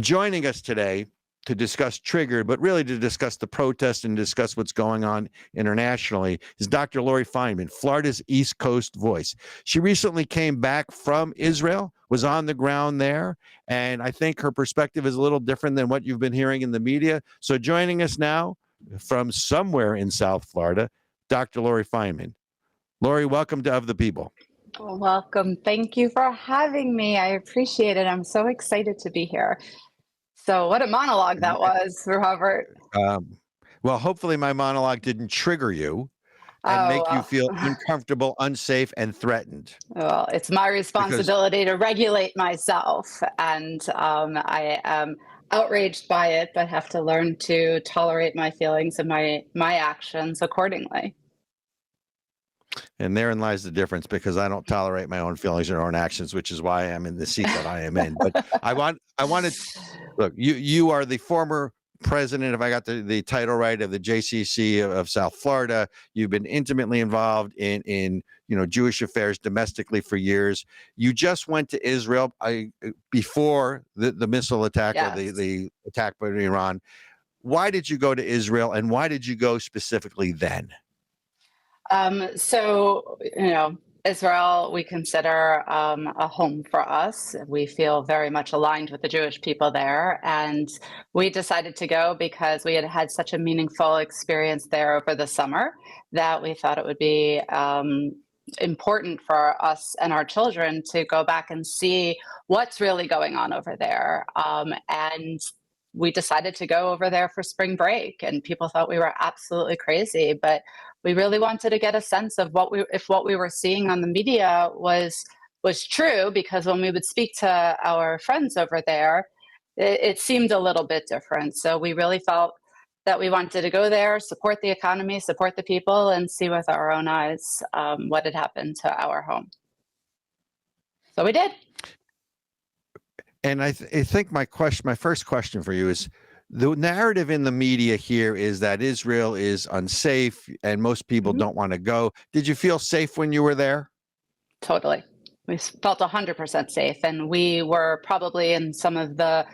Joining us today to discuss Triggered, but really to discuss the protest and discuss what's going on internationally, is Dr. Lori Fineman, Florida's East Coast voice. She recently came back from Israel, was on the ground there, and I think her perspective is a little different than what you've been hearing in the media. So joining us now from somewhere in South Florida, Dr. Lori Fineman. Lori, welcome to Of the People. Welcome. Thank you for having me. I appreciate it. I'm so excited to be here. So what a monologue that was, Robert. Well, hopefully my monologue didn't trigger you and make you feel uncomfortable, unsafe, and threatened. Well, it's my responsibility to regulate myself, and I am outraged by it, but have to learn to tolerate my feelings and my actions accordingly. And therein lies the difference, because I don't tolerate my own feelings or own actions, which is why I'm in the seat that I am in. But I wanted, look, you are the former president, if I got the title right, of the JCC of South Florida. You've been intimately involved in Jewish affairs domestically for years. You just went to Israel before the missile attack, yes, or the attack by Iran. Why did you go to Israel, and why did you go specifically then? So, Israel, we consider a home for us. We feel very much aligned with the Jewish people there. And we decided to go because we had had such a meaningful experience there over the summer that we thought it would be important for us and our children to go back and see what's really going on over there. And we decided to go over there for spring break, and people thought we were absolutely crazy, but we really wanted to get a sense of if what we were seeing on the media was true, because when we would speak to our friends over there, it seemed a little bit different. So we really felt that we wanted to go there, support the economy, support the people, and see with our own eyes what had happened to our home. So we did. And I think my first question for you is, the narrative in the media here is that Israel is unsafe and most people don't want to go. Did you feel safe when you were there? Totally. We felt 100% safe. And we were probably in some of the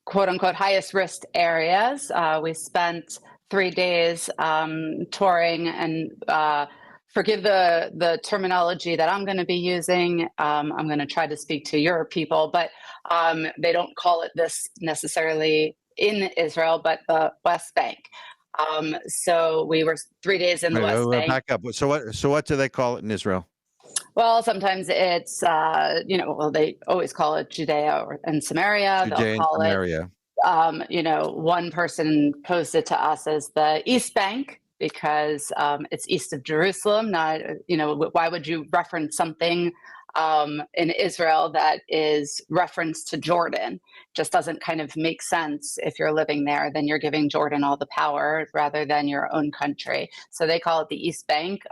quote unquote highest risk areas. We spent 3 days touring, and forgive the terminology that I'm going to be using. I'm going to try to speak to your people, but they don't call it this necessarily in Israel, but the West Bank. So we were 3 days in the West Bank. Back up. So what do they call it in Israel? Well, sometimes it's, they always call it Judea and Samaria. Judea and Samaria. One person posed it to us as the East Bank, because it's east of Jerusalem. Not, why would you reference something in Israel that is reference to Jordan? Just doesn't kind of make sense. If you're living there, then you're giving Jordan all the power rather than your own country. So they call it the East Bank.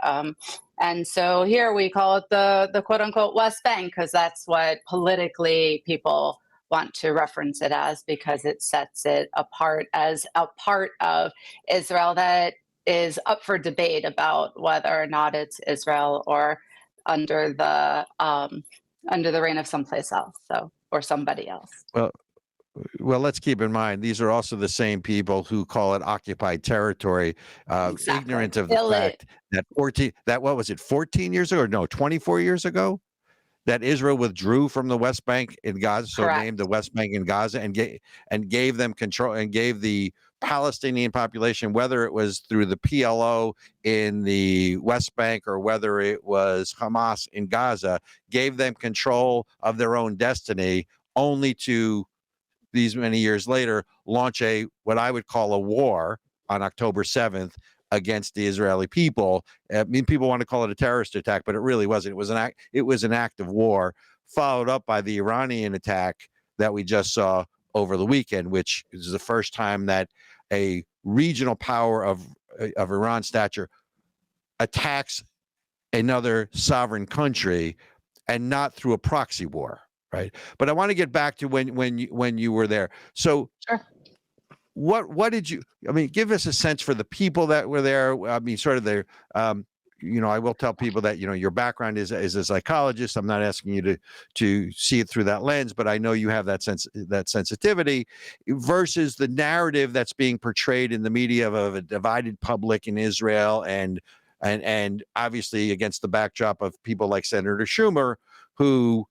And so here we call it the quote unquote West Bank, because that's what politically people want to reference it as, because it sets it apart as a part of Israel that is up for debate about whether or not it's Israel or under the reign of someplace else, or somebody else. Well, let's keep in mind, these are also the same people who call it occupied territory, exactly, ignorant of the fact that 14 years ago, or no, 24 years ago, that Israel withdrew from the West Bank in Gaza, so correct, named the West Bank in Gaza, and gave them control, and gave the Palestinian population, whether it was through the PLO in the West Bank or whether it was Hamas in Gaza, gave them control of their own destiny, only to, these many years later, launch what I would call a war on October 7th against the Israeli people. I mean, people want to call it a terrorist attack, but it really wasn't. It was an act of war, followed up by the Iranian attack that we just saw over the weekend, which is the first time that a regional power of Iran stature attacks another sovereign country, and not through a proxy war, right? But I want to get back to when you were there. So sure. What did you, give us a sense for the people that were there. I mean, sort of I will tell people that, your background is a psychologist. I'm not asking you to see it through that lens, but I know you have that sensitivity versus the narrative that's being portrayed in the media of a divided public in Israel, and obviously against the backdrop of people like Senator Schumer, who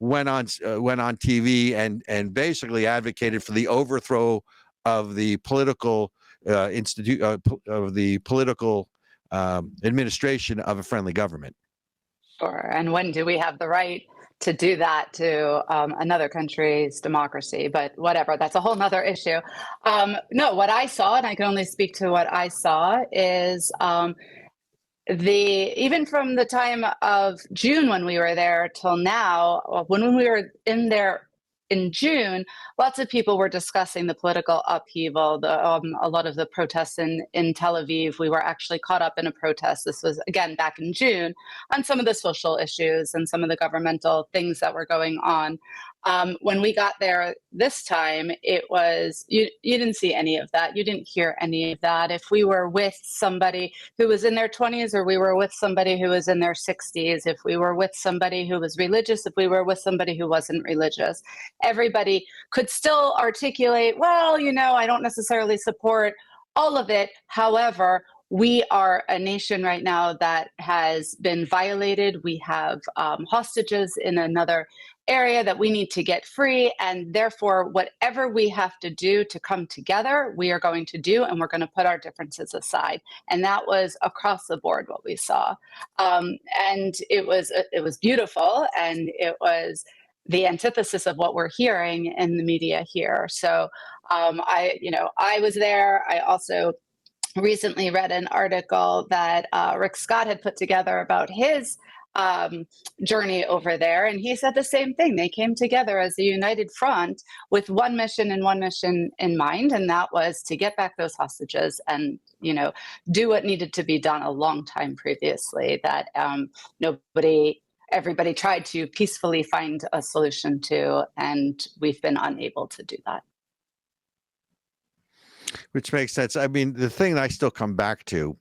went on TV and basically advocated for the overthrow of the political administration of a friendly government. Sure. And when do we have the right to do that to another country's democracy? But whatever, that's a whole nother issue. No, what I saw, and I can only speak to what I saw, is even from the time of June when we were there till now, when we were in there in June, lots of people were discussing the political upheaval, a lot of the protests in Tel Aviv. We were actually caught up in a protest. This was, again, back in June, on some of the social issues and some of the governmental things that were going on. When we got there this time, it was, you didn't see any of that. You didn't hear any of that. If we were with somebody who was in their 20s, or we were with somebody who was in their 60s, if we were with somebody who was religious, if we were with somebody who wasn't religious, everybody could still articulate, well, I don't necessarily support all of it. However, we are a nation right now that has been violated. We have hostages in another area that we need to get free. And therefore, whatever we have to do to come together, we are going to do, and we're going to put our differences aside. And that was across the board what we saw. And it was beautiful. And it was the antithesis of what we're hearing in the media here. So I was there. I also recently read an article that Rick Scott had put together about his journey over there, and he said the same thing. They came together as a united front with one mission and one mission in mind, and that was to get back those hostages and do what needed to be done a long time previously that everybody tried to peacefully find a solution to, and we've been unable to do that. Which makes sense. I mean, the thing that I still come back to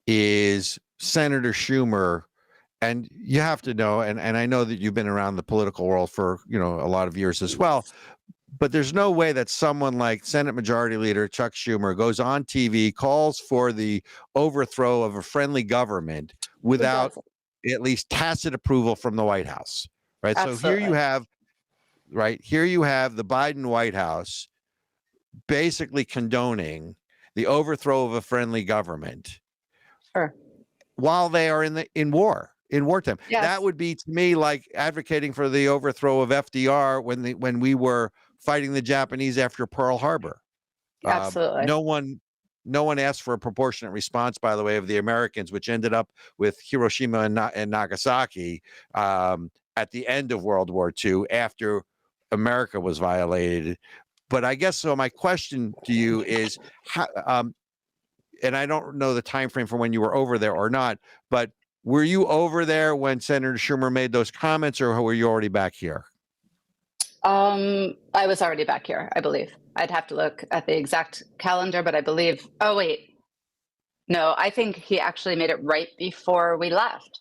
is Senator Schumer, and you have to know, and I know that you've been around the political world for, a lot of years as well, but there's no way that someone like Senate Majority Leader Chuck Schumer goes on TV, calls for the overthrow of a friendly government without at least tacit approval from the White House, right? Absolutely. So here you have the Biden White House basically condoning the overthrow of a friendly government. Sure. While they are in wartime. Yes. That would be, to me, like advocating for the overthrow of FDR when we were fighting the Japanese after Pearl Harbor. Absolutely. No one asked for a proportionate response, by the way, of the Americans, which ended up with Hiroshima and Nagasaki at the end of World War II, after America was violated. But I guess so. My question to you is, how, and I don't know the time frame for when you were over there or not, but were you over there when Senator Schumer made those comments, or were you already back here? I was already back here, I believe. I'd have to look at the exact calendar, but I believe. Oh wait, no, I think he actually made it right before we left.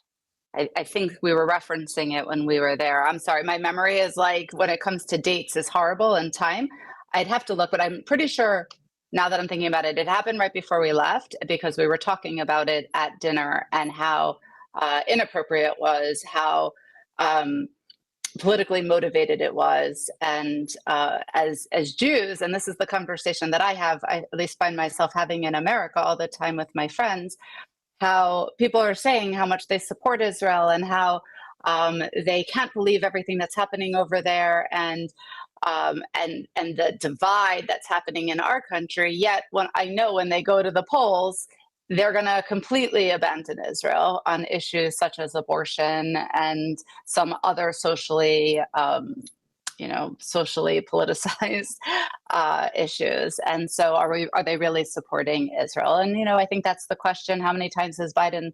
I think we were referencing it when we were there. I'm sorry, my memory is like, when it comes to dates, is horrible and time. I'd have to look, but I'm pretty sure, now that I'm thinking about it, it happened right before we left, because we were talking about it at dinner and how inappropriate it was, how politically motivated it was. And as Jews, and this is the conversation that I at least find myself having in America all the time with my friends, how people are saying how much they support Israel and how they can't believe everything that's happening over there, and the divide that's happening in our country. Yet when they go to the polls, they're going to completely abandon Israel on issues such as abortion and some other socially politicized issues. And so are they really supporting Israel? And, I think that's the question. How many times has Biden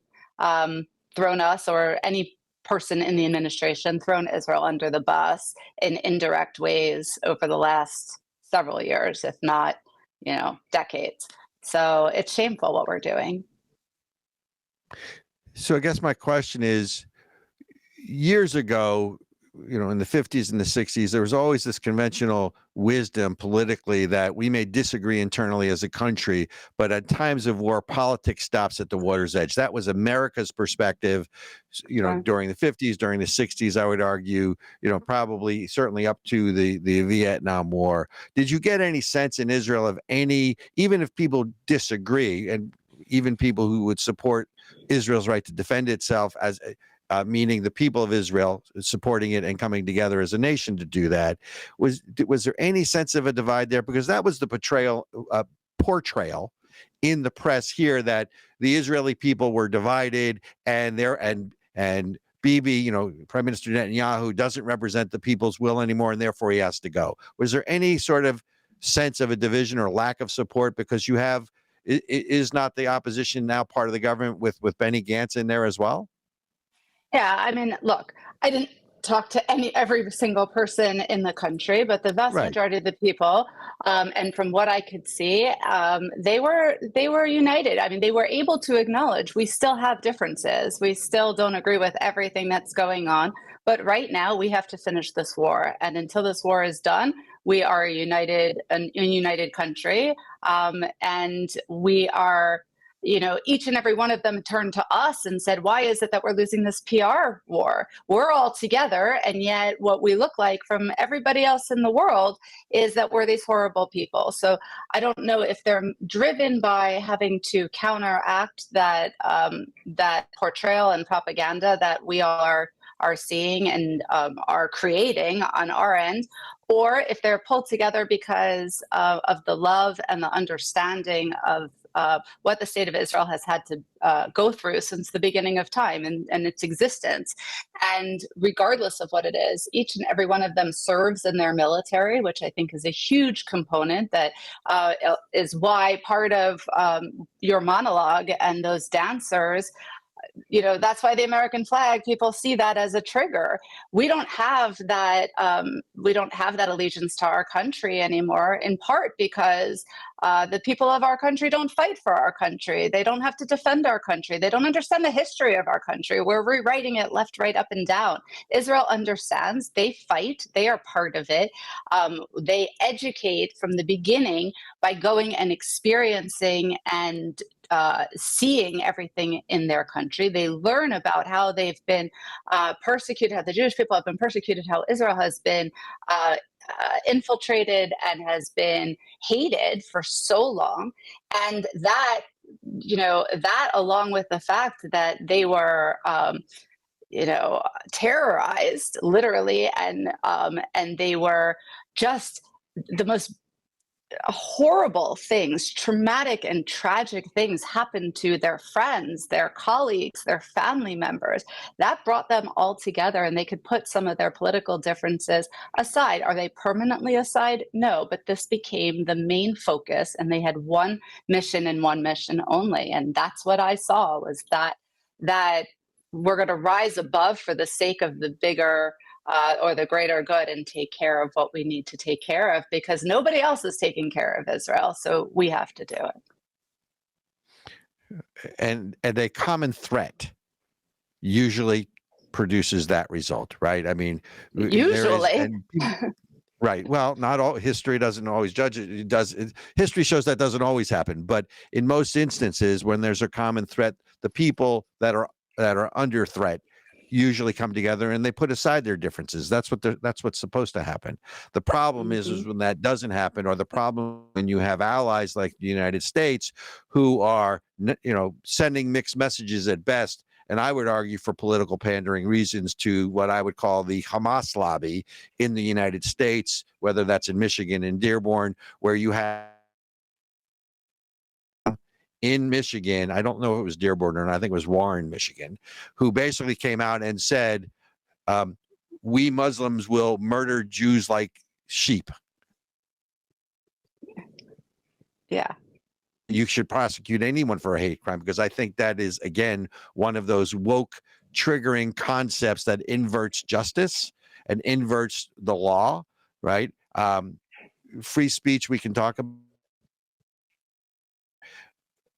thrown us, or any person in the administration, thrown Israel under the bus in indirect ways over the last several years, if not, decades? So it's shameful what we're doing. So I guess my question is, years ago, in the 50s and the 60s, there was always this conventional wisdom politically that we may disagree internally as a country, but at times of war, politics stops at the water's edge. That was America's perspective, Right. during the 50s, during the 60s, I would argue, probably certainly up to the Vietnam War. Did you get any sense in Israel of any, even if people disagree, and even people who would support Israel's right to defend itself as meaning the people of Israel supporting it and coming together as a nation to do that. Was there any sense of a divide there? Because that was the portrayal in the press here, that the Israeli people were divided, and Bibi, Prime Minister Netanyahu, doesn't represent the people's will anymore, and therefore he has to go. Was there any sort of sense of a division or lack of support? Because you have, is not the opposition now part of the government with Benny Gantz in there as well? Yeah, I mean, look, I didn't talk to every single person in the country, but the vast Right. majority of the people, and from what I could see, they were united. I mean, they were able to acknowledge we still have differences. We still don't agree with everything that's going on, but right now we have to finish this war, and until this war is done, we are a united country, and we are, each and every one of them turned to us and said, why is it that we're losing this PR war? We're all together, and yet what we look like from everybody else in the world is that we're these horrible people. So I don't know if they're driven by having to counteract that that portrayal and propaganda that we all are seeing and are creating on our end, or if they're pulled together because of the love and the understanding of what the state of Israel has had to go through since the beginning of time and its existence. And regardless of what it is, each and every one of them serves in their military, which I think is a huge component that is why part of your monologue and those dancers, that's why the American flag, people see that as a trigger. We don't have that allegiance to our country anymore, in part because the people of our country don't fight for our country. They don't have to defend our country. They don't understand the history of our country. We're rewriting it left, right, up, and down. Israel understands. They fight. They are part of it. They educate from the beginning by going and experiencing and seeing everything in their country. They learn about how they've been persecuted, how the Jewish people have been persecuted, how Israel has been infiltrated and has been hated for so long. And that, that along with the fact that they were, terrorized literally, and they were just the most horrible things, traumatic and tragic things happened to their friends, their colleagues, their family members. That brought them all together, and they could put some of their political differences aside. Are they permanently aside? No, but this became the main focus, and they had one mission and one mission only. And that's what I saw, was that we're going to rise above for the sake of the bigger or the greater good, and take care of what we need to take care of, because nobody else is taking care of Israel. So we have to do it. And a common threat usually produces that result, right? I mean, usually. Right. Well, not all history doesn't always judge it. It does. History shows that doesn't always happen, but in most instances, when there's a common threat, the people that are under threat usually come together and they put aside their differences. That's what's supposed to happen. The problem is when that doesn't happen, or the problem when you have allies like the United States who are, sending mixed messages at best. And I would argue for political pandering reasons to what I would call the Hamas lobby in the United States, whether that's in Michigan, in Dearborn, where you have in Michigan, I don't know if it was Dearborn or not, I think it was Warren, Michigan, who basically came out and said, we Muslims will murder Jews like sheep. Yeah. You should prosecute anyone for a hate crime, because I think that is, again, one of those woke triggering concepts that inverts justice and inverts the law, right? Free speech, we can talk about.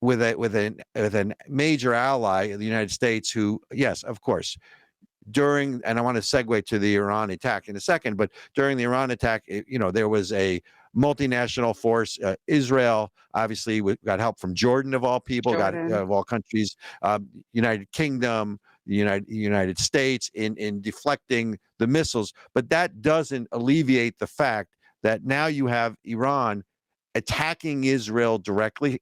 with a major ally, the United States, who, yes, of course, and I want to segue to the Iran attack in a second, but during the Iran attack, there was a multinational force. Israel obviously got help from Jordan, of all people, of all countries, United Kingdom, the United States, in deflecting the missiles. But that doesn't alleviate the fact that now you have Iran attacking Israel directly.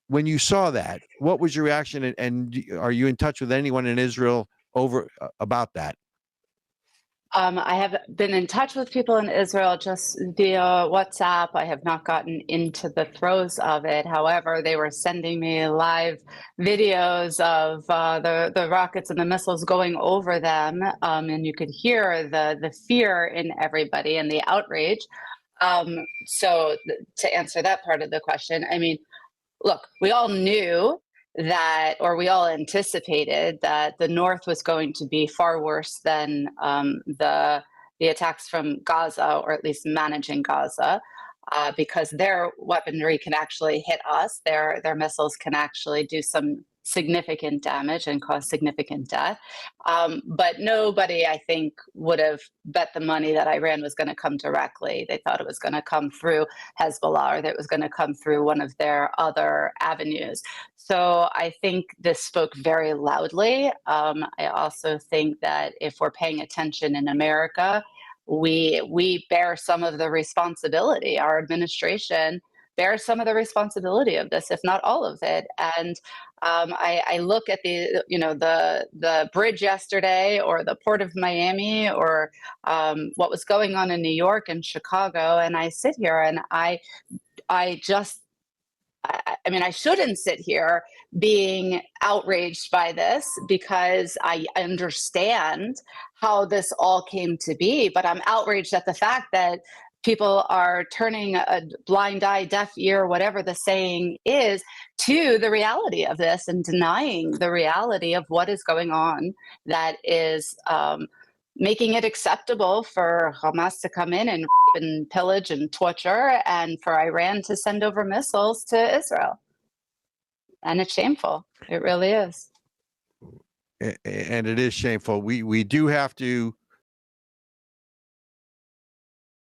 When you saw that, what was your reaction? And are you in touch with anyone in Israel about that? I have been in touch with people in Israel just via WhatsApp. I have not gotten into the throes of it. However, they were sending me live videos of the rockets and the missiles going over them, and you could hear the fear in everybody and the outrage. So to answer that part of the question, I mean, look, we all knew that, or we all anticipated that the North was going to be far worse than the attacks from Gaza, or at least managing Gaza, because their weaponry can actually hit us. Their missiles can actually do some significant damage and cause significant death. But nobody, I think, would have bet the money that Iran was going to come directly. They thought it was going to come through Hezbollah, or that it was going to come through one of their other avenues. So I think this spoke very loudly. I also think that if we're paying attention in America, we bear some of the responsibility. Our administration bears some of the responsibility of this, if not all of it. And I look at the bridge yesterday, or the port of Miami, or what was going on in New York and Chicago, and I sit here and I mean, I shouldn't sit here being outraged by this, because I understand how this all came to be, but I'm outraged at the fact that people are turning a blind eye, deaf ear, whatever the saying is, to the reality of this, and denying the reality of what is going on, that is making it acceptable for Hamas to come in and rape and pillage and torture, and for Iran to send over missiles to Israel. And it's shameful. It really is. And it is shameful. We do have to